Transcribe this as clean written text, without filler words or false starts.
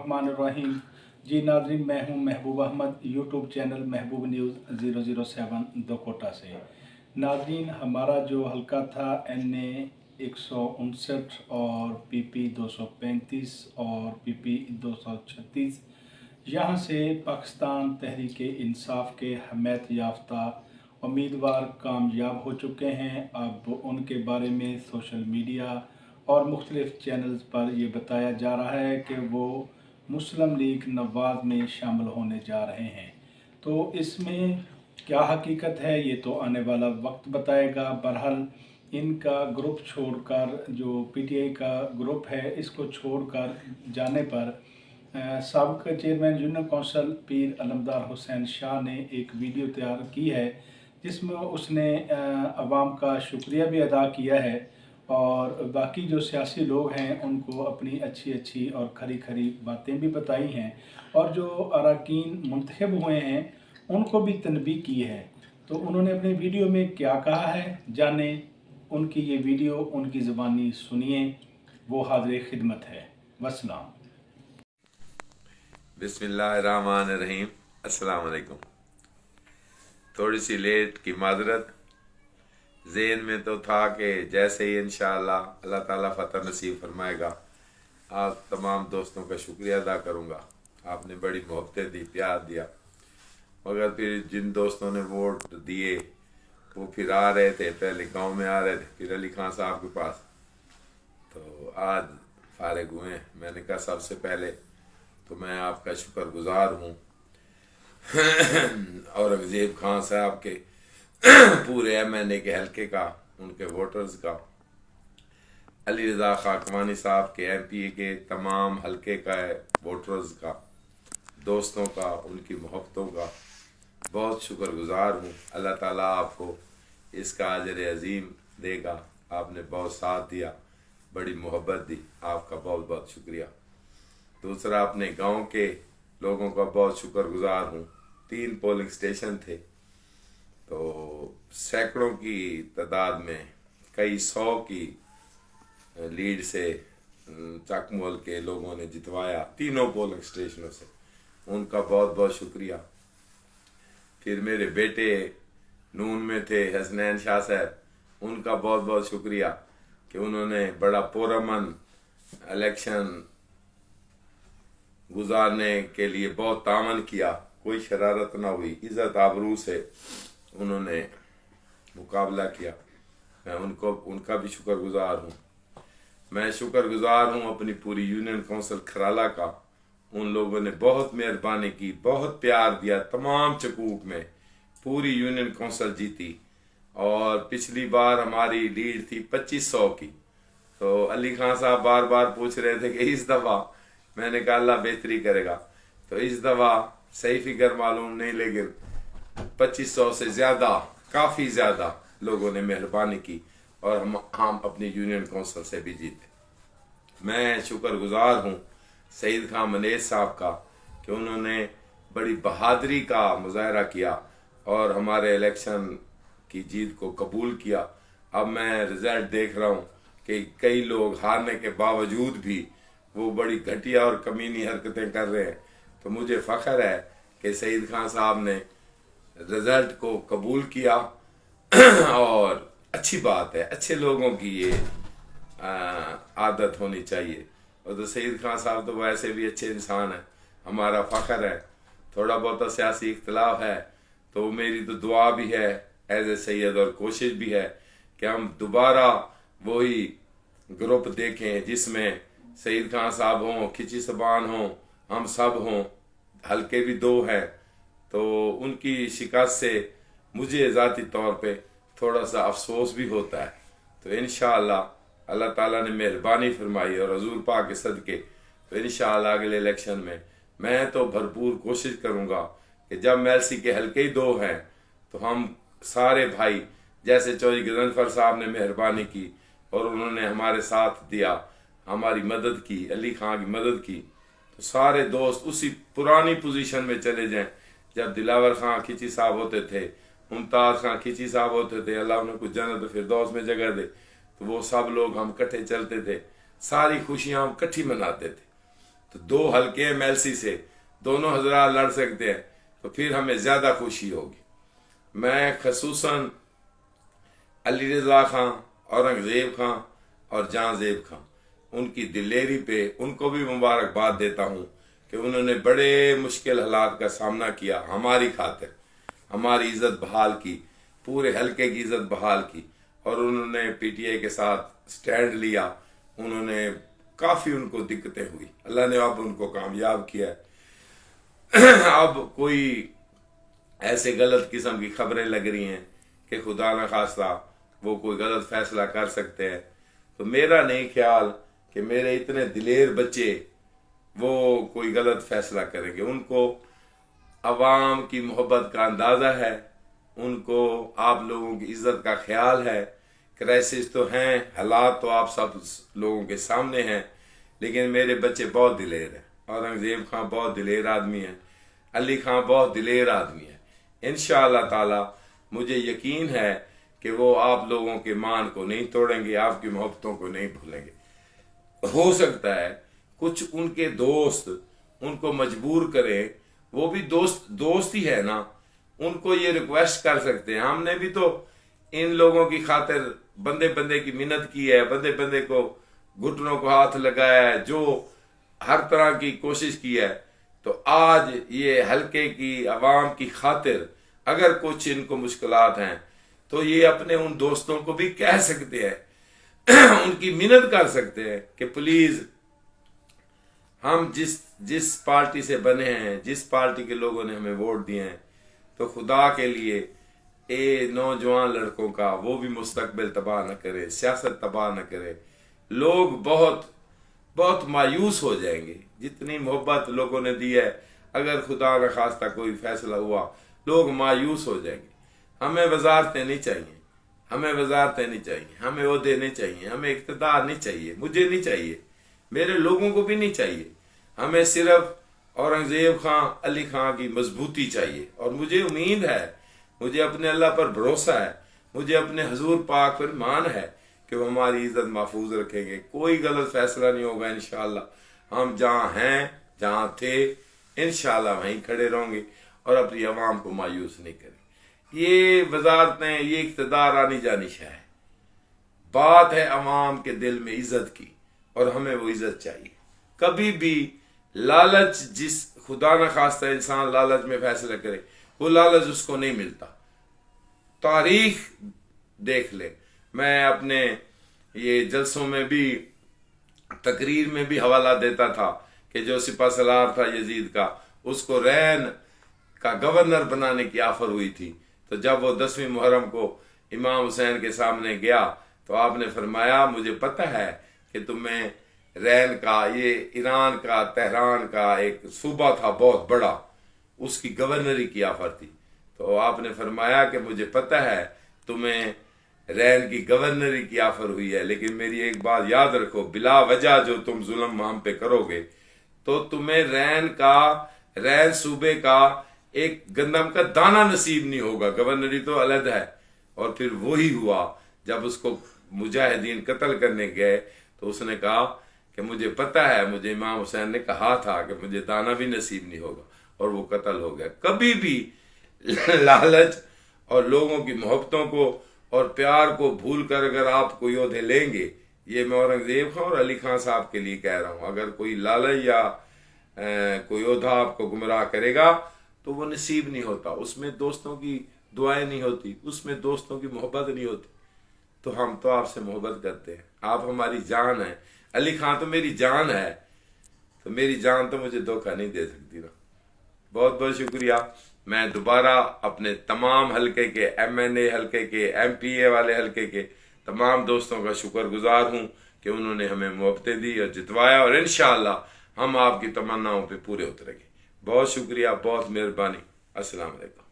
बिस्मिल्लाहिर्रहमानिर्रहीम। जी नाज़रीन, मैं हूं महबूब अहमद, यूट्यूब चैनल महबूब न्यूज़ 007 दोकोटा से। नाज़रीन, हमारा जो हल्का था NA 159 और PP 235 और PP 236, यहाँ से पाकिस्तान तहरीक इंसाफ के हमायत याफ्ता उम्मीदवार कामयाब हो चुके हैं। अब उनके बारे में सोशल मीडिया और मुख्तलिफ चैनल्स पर ये बताया जा रहा है कि वो मुस्लिम लीग नवाज़ में शामिल होने जा रहे हैं। तो इसमें क्या हकीकत है ये तो आने वाला वक्त बताएगा। बहरहाल इनका ग्रुप छोड़कर, जो PTI का ग्रुप है, इसको छोड़कर जाने पर साबिक़ चेयरमैन यूनियन कौंसिल पीर अलमदार हुसैन शाह ने एक वीडियो तैयार की है जिसमें उसने अवाम का शुक्रिया भी अदा किया है और बाकी जो सियासी लोग हैं उनको अपनी अच्छी अच्छी और खरी खरी बातें भी बताई हैं और जो अरकान मुंतखब हुए हैं उनको भी तनबीह की है। तो उन्होंने अपने वीडियो में क्या कहा है, जाने उनकी ये वीडियो, उनकी ज़बानी सुनिए, वो हाज़िर खिदमत है। वस्सलाम। बिस्मिल्लाहिर्रहमानिर्रहीम। अस्सलाम वालेकुम। थोड़ी सी लेट की माजरत, ज़हन में तो था कि जैसे ही इंशाअल्लाह अल्लाह ताला फ़तह नसीब फरमाएगा, आप तमाम दोस्तों का शुक्रिया अदा करूँगा। आपने बड़ी मोहब्बतें दी, प्यार दिया, मगर फिर जिन दोस्तों ने वोट दिए वो फिर आ रहे थे, पहले गांव में आ रहे थे, फिर अली खान साहब के पास, तो आज फारिग हुए। मैंने कहा सबसे पहले तो मैं आपका शुक्रगुजार हूँ औरंगज़ेब खान साहब के पूरे MNA के हल्के का, उनके वोटर्स का, अली रज़ा खाकवानी साहब के MPA के तमाम हल्के का वोटर्स का, दोस्तों का, उनकी मोहब्बतों का बहुत शुक्रगुजार हूँ। अल्लाह ताला आपको इसका अजर अज़ीम देगा। आपने बहुत साथ दिया, बड़ी मोहब्बत दी, आपका बहुत बहुत शुक्रिया। दूसरा, अपने गांव के लोगों का बहुत शुक्रगुजार हूँ। 3 पोलिंग स्टेशन थे, तो सैकड़ों की तादाद में, कई 100 की लीड से चकमोल के लोगों ने जितवाया 3 पोलिंग स्टेशनों से, उनका बहुत बहुत शुक्रिया। फिर मेरे बेटे नून में थे हसनैन शाह साहब, उनका बहुत बहुत शुक्रिया कि उन्होंने बड़ा पुरअमन इलेक्शन गुजारने के लिए बहुत तामन किया, कोई शरारत ना हुई, इज़्ज़त आबरू से उन्होंने मुकाबला किया। मैं उनका भी शुक्रगुजार हूँ। मैं शुक्रगुजार हूँ अपनी पूरी यूनियन कौंसिल खराला का। उन लोगों ने बहुत मेहरबानी की, बहुत प्यार दिया। तमाम चकूक में पूरी यूनियन कौंसिल जीती और पिछली बार हमारी लीड थी 2500 की। तो अली खान साहब बार बार पूछ रहे थे कि इस दफ़ा, मैंने कहा अल्लाह बेहतरी करेगा। तो इस दफ़ा सही फिगर मालूम नहीं, लेकिन 2500 से ज़्यादा, काफ़ी ज़्यादा लोगों ने मेहरबानी की और हम अपनी यूनियन कौंसिल से भी जीते। मैं शुक्रगुजार हूँ सईद खान मनेज साहब का कि उन्होंने बड़ी बहादुरी का मुजाहरा किया और हमारे इलेक्शन की जीत को कबूल किया। अब मैं रिज़ल्ट देख रहा हूँ कि कई लोग हारने के बावजूद भी वो बड़ी घटिया और कमीनी हरकतें कर रहे हैं। तो मुझे फ़ख्र है कि सईद खान साहब ने रिज़ल्ट को कबूल किया और अच्छी बात है, अच्छे लोगों की ये आदत होनी चाहिए। और तो सईद खान साहब तो वैसे भी अच्छे इंसान हैं, हमारा फ़ख्र है। थोड़ा बहुत सियासी इख्तलाफ है तो मेरी तो दुआ भी है एज ए सैयद और कोशिश भी है कि हम दोबारा वही ग्रुप देखें जिसमें सईद खान साहब हों, खिची सबान हों, हम सब हों। हल्के भी 2 हैं, तो उनकी शिकस्त से मुझे ज़ाती तौर पे थोड़ा सा अफसोस भी होता है। तो इंशाअल्लाह अल्लाह ताला ने मेहरबानी फरमाई और हजूर पाक के सदके, तो इंशाअल्लाह अगले इलेक्शन में मैं तो भरपूर कोशिश करूँगा कि जब MLC के हल्के ही 2 हैं तो हम सारे भाई, जैसे चौधरी गजनफर साहब ने मेहरबानी की और उन्होंने हमारे साथ दिया, हमारी मदद की, अली खां की मदद की, तो सारे दोस्त उसी पुरानी पोजीशन में चले जाएं। जब दिलावर खां खिची साहब होते थे, मुमताज़ खां खिची साहब होते थे, अल्लाह उन्हें कुछ जन्नत फिरदौस में जगह दे, तो वो सब लोग हम इकट्ठे चलते थे, सारी खुशियाँ हम इकट्ठी मनाते थे। تو 2 حلقے MLC سے دونوں حضرات لڑ سکتے ہیں تو پھر ہمیں زیادہ خوشی ہوگی۔ میں خصوصاً علی رضا خان، اورنگزیب خان اور جہاں زیب خان ان کی دلیری پہ ان کو بھی مبارکباد دیتا ہوں کہ انہوں نے بڑے مشکل حالات کا سامنا کیا، ہماری خاطر ہماری عزت بحال کی، پورے حلقے کی عزت بحال کی، اور انہوں نے PTI کے ساتھ سٹینڈ لیا۔ انہوں نے کافی ان کو دقتیں ہوئی، اللہ نے اب ان کو کامیاب کیا ہے۔ اب کوئی ایسے غلط قسم کی خبریں لگ رہی ہیں کہ خدا نہ خواستہ وہ کوئی غلط فیصلہ کر سکتے ہیں، تو میرا نہیں خیال کہ میرے اتنے دلیر بچے وہ کوئی غلط فیصلہ کریں گے۔ ان کو عوام کی محبت کا اندازہ ہے، ان کو آپ لوگوں کی عزت کا خیال ہے۔ کرائسس تو ہیں، حالات تو آپ سب لوگوں کے سامنے ہیں، لیکن میرے بچے بہت دلیر ہیں۔ اورنگزیب خان بہت دلیر آدمی ہے، علی خان بہت دلیر آدمی ہے۔ انشاءاللہ تعالی مجھے یقین ہے کہ وہ آپ لوگوں کے مان کو نہیں توڑیں گے، آپ کی محبتوں کو نہیں بھولیں گے۔ ہو سکتا ہے کچھ ان کے دوست ان کو مجبور کریں، وہ بھی دوست ہی ہے نا، ان کو یہ ریکویسٹ کر سکتے ہیں۔ ہم نے بھی تو ان لوگوں کی خاطر بندے کی منت کی ہے، بندے کو گھٹنوں کو ہاتھ لگایا ہے، جو ہر طرح کی کوشش کی ہے۔ تو آج یہ حلقے کی عوام کی خاطر اگر کچھ ان کو مشکلات ہیں تو یہ اپنے ان دوستوں کو بھی کہہ سکتے ہیں، ان کی منت کر سکتے ہیں کہ پلیز ہم جس پارٹی سے بنے ہیں، جس پارٹی کے لوگوں نے ہمیں ووٹ دیے ہیں، تو خدا کے لیے اے نوجوان لڑکوں کا وہ بھی مستقبل تباہ نہ کرے، سیاست تباہ نہ کرے۔ لوگ بہت مایوس ہو جائیں گے، جتنی محبت لوگوں نے دی ہے، اگر خدا نہ خواستہ کوئی فیصلہ ہوا لوگ مایوس ہو جائیں گے۔ ہمیں وزارتیں نہیں چاہیے، ہمیں عہدے نہیں چاہیے، ہمیں اقتدار نہیں چاہیے، مجھے نہیں چاہیے، میرے لوگوں کو بھی نہیں چاہیے۔ ہمیں صرف اورنگزیب خان، علی خان کی مضبوطی چاہیے، اور مجھے امید ہے، مجھے اپنے اللہ پر بھروسہ ہے، مجھے اپنے حضور پاک پر ایمان ہے کہ وہ ہماری عزت محفوظ رکھیں گے۔ کوئی غلط فیصلہ نہیں ہوگا انشاءاللہ۔ ہم جہاں ہیں، جہاں تھے، انشاءاللہ وہیں کھڑے رہیں گے اور اپنی عوام کو مایوس نہیں کریں۔ یہ وزارتیں، یہ اقتدار آنی جانی شے ہے، بات ہے عوام کے دل میں عزت کی، اور ہمیں وہ عزت چاہیے۔ کبھی بھی لالچ، جس خدا نہ خواستہ انسان لالچ میں فیصلہ کرے، وہ لالچ اس کو نہیں ملتا۔ تاریخ دیکھ لے، میں اپنے یہ جلسوں میں بھی، تقریر میں بھی حوالہ دیتا تھا کہ جو سپہ سالار تھا یزید کا، اس کو رین کا گورنر بنانے کی آفر ہوئی تھی، تو جب وہ 10ویں محرم کو امام حسین کے سامنے گیا تو آپ نے فرمایا مجھے پتہ ہے کہ تمہیں رین کا، یہ ایران کا تہران کا ایک صوبہ تھا بہت بڑا، اس کی گورنری کی آفر تھی، تو آپ نے فرمایا کہ مجھے پتہ ہے تمہیں رین کی گورنری کی آفر ہوئی ہے، لیکن میری ایک بات یاد رکھو، بلا وجہ جو تم ظلم ہم پہ کرو گے تو تمہیں رین صوبے کا ایک گندم کا دانہ نصیب نہیں ہوگا، گورنری تو علیحدہ ہے۔ اور پھر وہی ہوا، جب اس کو مجاہدین قتل کرنے گئے تو اس نے کہا کہ مجھے پتہ ہے، مجھے امام حسین نے کہا تھا کہ مجھے دانہ بھی نصیب نہیں ہوگا، اور وہ قتل ہو گیا۔ کبھی بھی لالچ اور لوگوں کی محبتوں کو اور پیار کو بھول کر اگر آپ کوئی عہدے لیں گے، یہ میں اورنگزیب خان اور علی خان صاحب کے لیے کہہ رہا ہوں، اگر کوئی لالچ یا کوئی عہدہ آپ کو گمراہ کرے گا تو وہ نصیب نہیں ہوتا، اس میں دوستوں کی دعائیں نہیں ہوتی، اس میں دوستوں کی محبت نہیں ہوتی۔ تو ہم تو آپ سے محبت کرتے ہیں، آپ ہماری جان ہیں، علی خان تو میری جان ہے، تو میری جان تو مجھے دھوکہ نہیں دے سکتی نا۔ بہت بہت شکریہ۔ میں دوبارہ اپنے تمام حلقے کے، MNA حلقے کے، MPA والے حلقے کے تمام دوستوں کا شکر گزار ہوں کہ انہوں نے ہمیں محبتیں دی اور جتوایا، اور انشاءاللہ ہم آپ کی تمناؤں پہ پورے اتریں گے۔ بہت شکریہ، بہت مہربانی۔ السلام علیکم۔